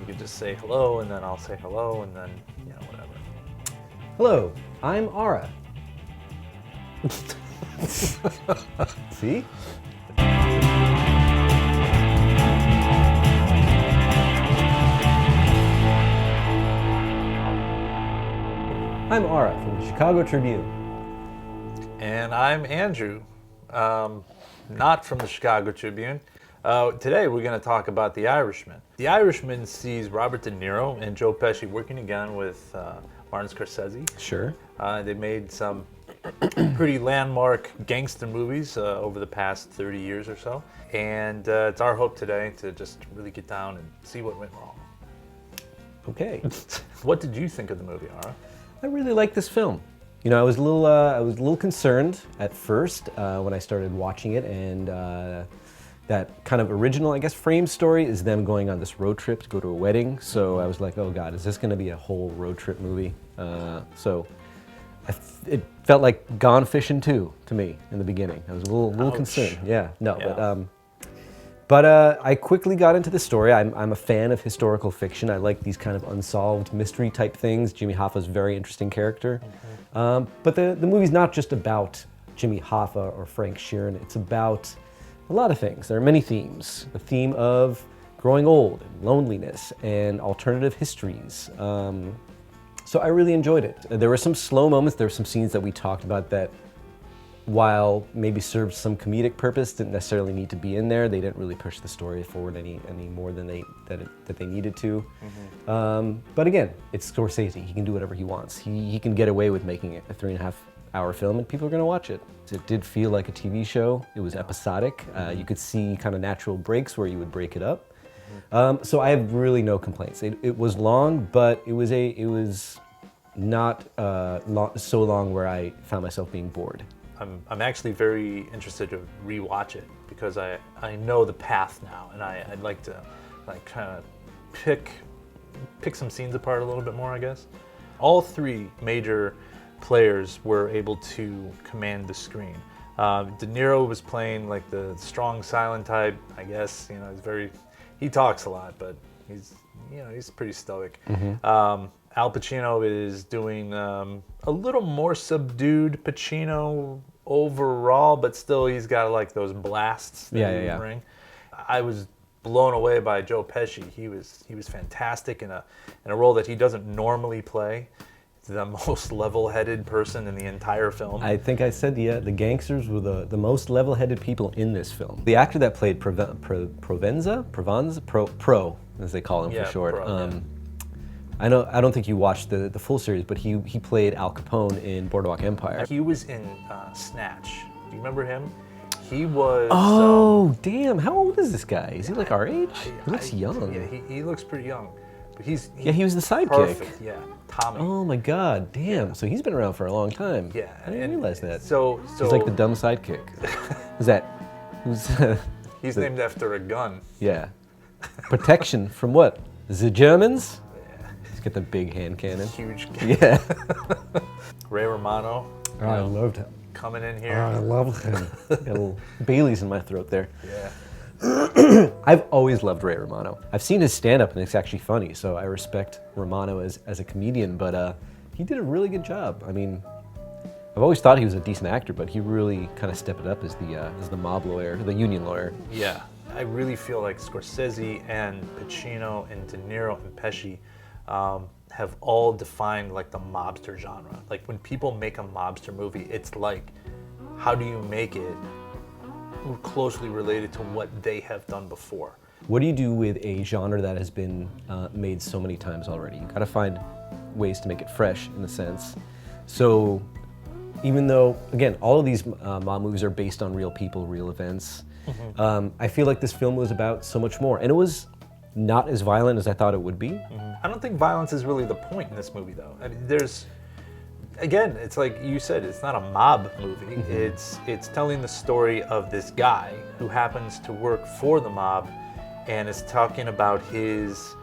You could just say hello, and then I'll say hello, and then, whatever. Hello, I'm Ara. See? I'm Ara from the Chicago Tribune. And I'm Andrew, not from the Chicago Tribune. Today we're going to talk about The Irishman. The Irishman sees Robert De Niro and Joe Pesci working again with Martin Scorsese. Sure. They made some pretty landmark gangster movies over the past 30 years or so. And it's our hope today to just really get down and see what went wrong. Okay. What did you think of the movie, Ara? I really like this film. You know, I was a little concerned at first when I started watching it, and that kind of original, I guess, frame story is them going on this road trip to go to a wedding. So I was like, oh God, is this going to be a whole road trip movie? It felt like Gone Fishing 2 to me in the beginning. I was a little concerned. Yeah, no, yeah. But I quickly got into the story. I'm a fan of historical fiction. I like these kind of unsolved mystery type things. Jimmy Hoffa's a very interesting character. Okay. But the movie's not just about Jimmy Hoffa or Frank Sheeran. It's about a lot of things. There are many themes. The theme of growing old and loneliness and alternative histories. So I really enjoyed it. There were some slow moments. There were some scenes that we talked about that, while maybe served some comedic purpose, didn't necessarily need to be in there. They didn't really push the story forward any more than they needed to. Mm-hmm. But again, it's Scorsese. He can do whatever he wants. He can get away with making it a 3.5-hour film, and people are going to watch it. It did feel like a TV show. It was episodic. You could see kind of natural breaks where you would break it up. So I have really no complaints. It was long, but it was not so long where I found myself being bored. I'm actually very interested to rewatch it because I know the path now, and I'd like to kind of pick some scenes apart a little bit more, I guess. All three major players were able to command the screen. De Niro was playing like the strong, silent type. I guess he talks a lot, but he's pretty stoic. Mm-hmm. Al Pacino is doing a little more subdued Pacino overall, but still he's got like those blasts that he bring. I was blown away by Joe Pesci. He was fantastic in a role that he doesn't normally play. The most level-headed person in the entire film. I think I said the gangsters were the most level-headed people in this film. The actor that played Provenza, Pro, as they call him for short. I don't think you watched the full series, but he played Al Capone in Boardwalk Empire. He was in Snatch. Do you remember him? He was. Oh, damn! How old is this guy? Is he like our age? He looks young. Yeah, he looks pretty young. But he was the sidekick. Perfect. Yeah, Tommy. Oh my God, damn! Yeah. So he's been around for a long time. Yeah, I didn't realize that. So he's like the dumb sidekick. Who's He's named after a gun. Yeah. Protection from what? The Germans? Get the big hand cannon. Huge. Yeah. Ray Romano. Oh, I loved him. Coming in here. Oh, I love him. Got a little Bailey's in my throat there. Yeah. I've always loved Ray Romano. I've seen his stand-up and it's actually funny, so I respect Romano as a comedian, but he did a really good job. I mean, I've always thought he was a decent actor, but he really kind of stepped it up as the mob lawyer, the union lawyer. Yeah. I really feel like Scorsese and Pacino and De Niro and Pesci have all defined like the mobster genre. Like when people make a mobster movie, it's like, how do you make it closely related to what they have done before? What do you do with a genre that has been made so many times already? You gotta find ways to make it fresh in a sense. So even though, again, all of these mob movies are based on real people, real events, I feel like this film was about so much more. And it was not as violent as I thought it would be. I don't think violence is really the point in this movie, though. I mean, again, it's like you said, it's not a mob movie. It's telling the story of this guy who happens to work for the mob, and is talking about his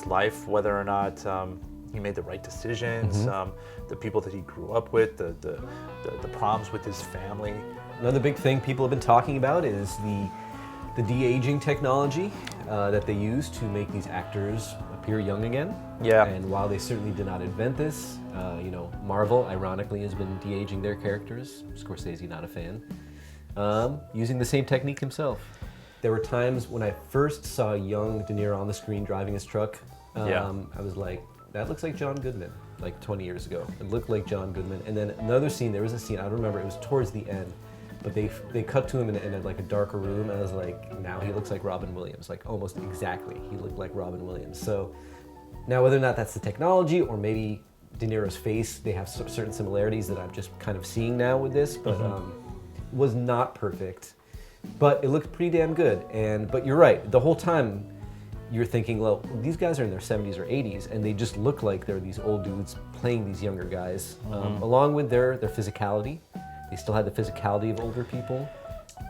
life, whether or not he made the right decisions, the people that he grew up with, the problems with his family. Another big thing people have been talking about is the de-aging technology. that they use to make these actors appear young again. Yeah. And while they certainly did not invent this, Marvel, ironically, has been de-aging their characters. Scorsese, not a fan. Using the same technique himself. There were times when I first saw young De Niro on the screen driving his truck, I was like, that looks like John Goodman, like 20 years ago. It looked like John Goodman. And then another scene, there was a scene, I don't remember, it was towards the end, but they cut to him in like a darker room, and I was like, now he looks like Robin Williams, like almost exactly. He looked like Robin Williams. So now whether or not that's the technology, or maybe De Niro's face, they have certain similarities that I'm just kind of seeing now with this, but was not perfect. But it looked pretty damn good. But you're right, the whole time you're thinking, well, these guys are in their 70s or 80s, and they just look like they're these old dudes playing these younger guys, along with their physicality. They still had the physicality of older people.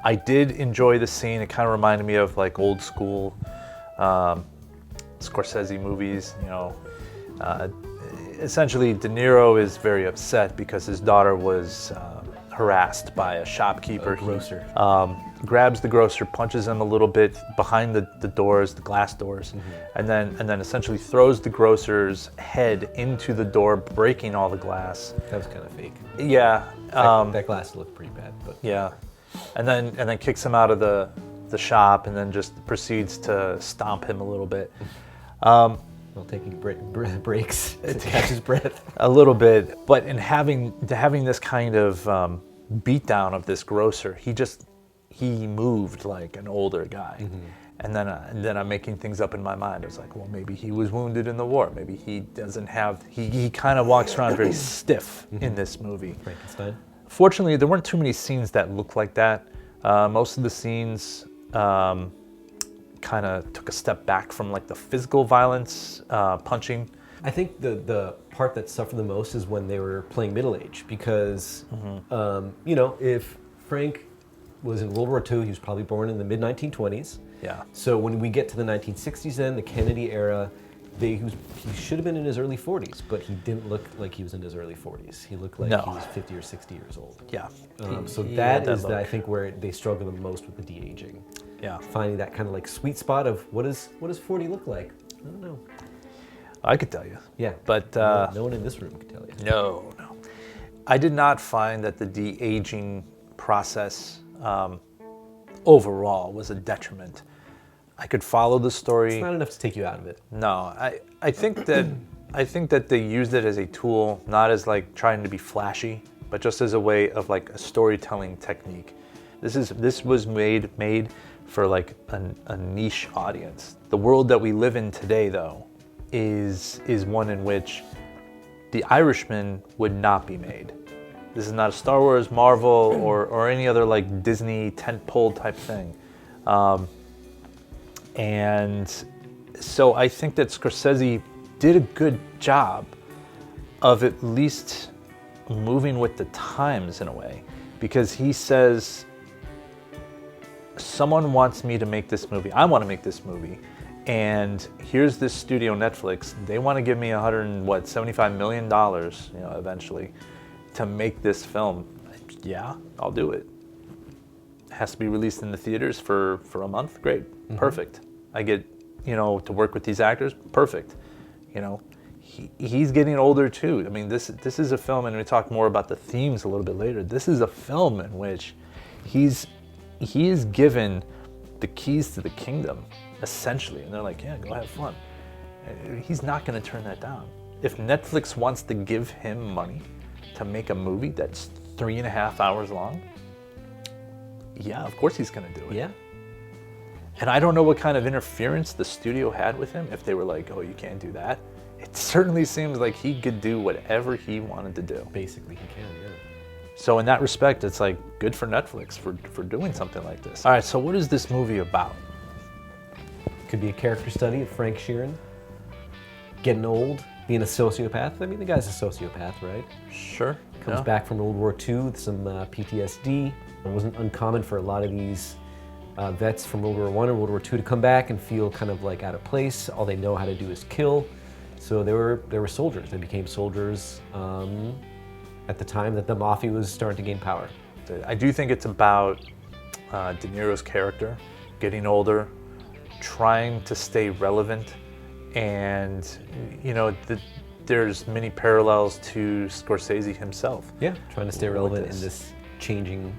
I did enjoy the scene. It kind of reminded me of like old school Scorsese movies. Essentially, De Niro is very upset because his daughter was harassed by a shopkeeper. A grocer. He grabs the grocer, punches him a little bit behind the doors, the glass doors, and then essentially throws the grocer's head into the door, breaking all the glass. That was kind of fake. Yeah. That glass looked pretty bad, but yeah. And then kicks him out of the shop, and then just proceeds to stomp him a little bit. While taking breaks to catch his breath. A little bit, but in having this kind of beatdown of this grocer, he moved like an older guy. And then I'm making things up in my mind. I was like, well, maybe he was wounded in the war. Maybe he doesn't have. He kind of walks around very stiff in this movie. Frankenstein. Fortunately, there weren't too many scenes that looked like that. Most of the scenes kind of took a step back from like the physical violence, punching. I think the part that suffered the most is when they were playing middle age, because if Frank was in World War II, he was probably born in the mid-1920s. Yeah. So when we get to the 1960s, then the Kennedy era, he should have been in his early 40s, but he didn't look like he was in his early 40s. He looked like he was 50 or 60 years old. Yeah. So that is, I think, where they struggle the most with the de-aging. Yeah. Finding that kind of like sweet spot of what does 40 look like? I don't know. I could tell you. Yeah. But no one in this room could tell you. No. I did not find that the de-aging process overall was a detriment. I could follow the story. It's not enough to take you out of it. No, I think that they used it as a tool, not as like trying to be flashy, but just as a way of like a storytelling technique. This was made for like a niche audience. The world that we live in today, though, is one in which The Irishman would not be made. This is not a Star Wars, Marvel, or any other like Disney tentpole type thing. And so I think that Scorsese did a good job of at least moving with the times in a way, because he says, someone wants me to make this movie. I want to make this movie. And here's this studio, Netflix. They want to give me $75 million, eventually, to make this film. Yeah, I'll do it. It has to be released in the theaters for a month. Great, perfect. I get, to work with these actors. Perfect. He's getting older too. I mean, this is a film, and we talk more about the themes a little bit later. This is a film in which he is given the keys to the kingdom, essentially, and they're like, yeah, go have fun. He's not going to turn that down. If Netflix wants to give him money to make a movie that's 3.5 hours long, yeah, of course he's going to do it. Yeah. And I don't know what kind of interference the studio had with him, if they were like, oh, you can't do that. It certainly seems like he could do whatever he wanted to do. Basically, he can, yeah. So in that respect, it's like good for Netflix for doing something like this. All right, so what is this movie about? Could be a character study of Frank Sheeran, getting old, being a sociopath. I mean, the guy's a sociopath, right? Sure. Comes back from World War II with some PTSD. It wasn't uncommon for a lot of these vets from World War I and World War II to come back and feel kind of like out of place. All they know how to do is kill. So they were soldiers. They became soldiers at the time that the mafia was starting to gain power. I do think it's about De Niro's character getting older, trying to stay relevant, and there's many parallels to Scorsese himself. Yeah, trying to stay relevant in this changing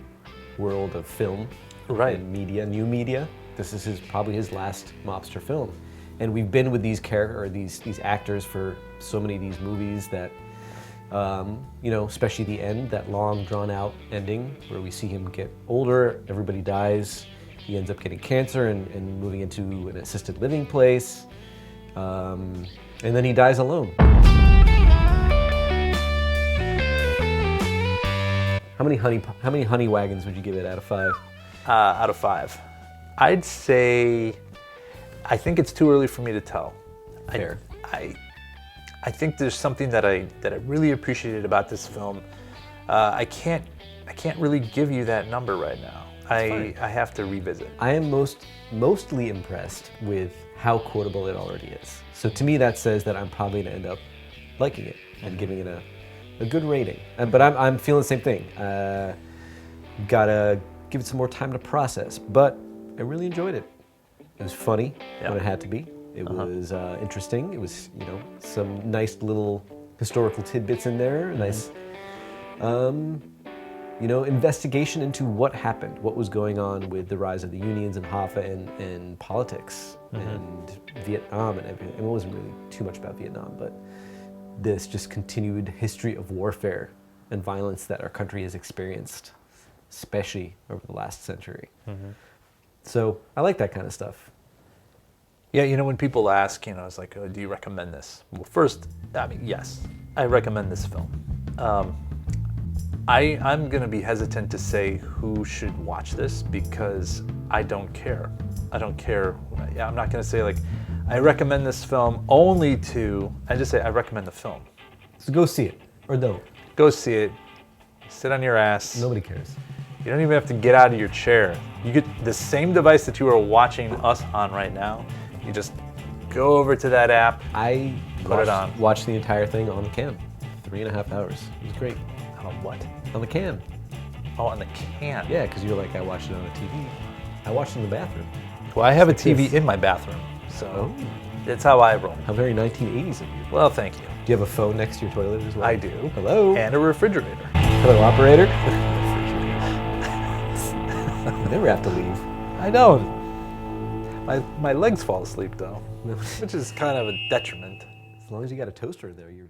world of film, right? And media, new media. This is probably his last mobster film, and we've been with these these actors for so many of these movies that, especially the end, that long drawn out ending where we see him get older, everybody dies, he ends up getting cancer and moving into an assisted living place, and then he dies alone. How many honey wagons would you give it out of 5? Out of 5, I'd say. I think it's too early for me to tell. Fair. I think there's something that I really appreciated about this film. I can't really give you that number right now. I have to revisit. I am mostly impressed with how quotable it already is. So to me, that says that I'm probably gonna end up liking it and giving it a good rating. But I'm feeling the same thing. Gotta give it some more time to process. But I really enjoyed it. It was funny when it had to be. It was interesting. It was, some nice little historical tidbits in there. A nice, investigation into what happened, what was going on with the rise of the unions and Hoffa and politics and Vietnam and everything. It wasn't really too much about Vietnam, but this just continued history of warfare and violence that our country has experienced, especially over the last century. So I like that kind of stuff. Yeah, when people ask, it's like, oh, do you recommend this? Well, first, yes, I recommend this film. I'm going to be hesitant to say who should watch this because I don't care. I don't care. I'm not going to say, like, I recommend this film only to, I just say I recommend the film. So go see it, or don't. Go see it. Sit on your ass. Nobody cares. You don't even have to get out of your chair. You get the same device that you are watching us on right now. You just go over to that app. I put it on. Watched the entire thing on the cam. 3.5 hours. It was great. On what? On the cam. Oh, on the can. Yeah, because you're like, I watched it on a TV. I watched it in the bathroom. Well, I have a TV in my bathroom, so that's how I roll. How very 1980s of you. Well, thank you. Do you have a phone next to your toilet as well? I do. Hello. And a refrigerator. Hello, operator. You never have to leave. I don't. My legs fall asleep though, which is kind of a detriment. As long as you got a toaster there, you're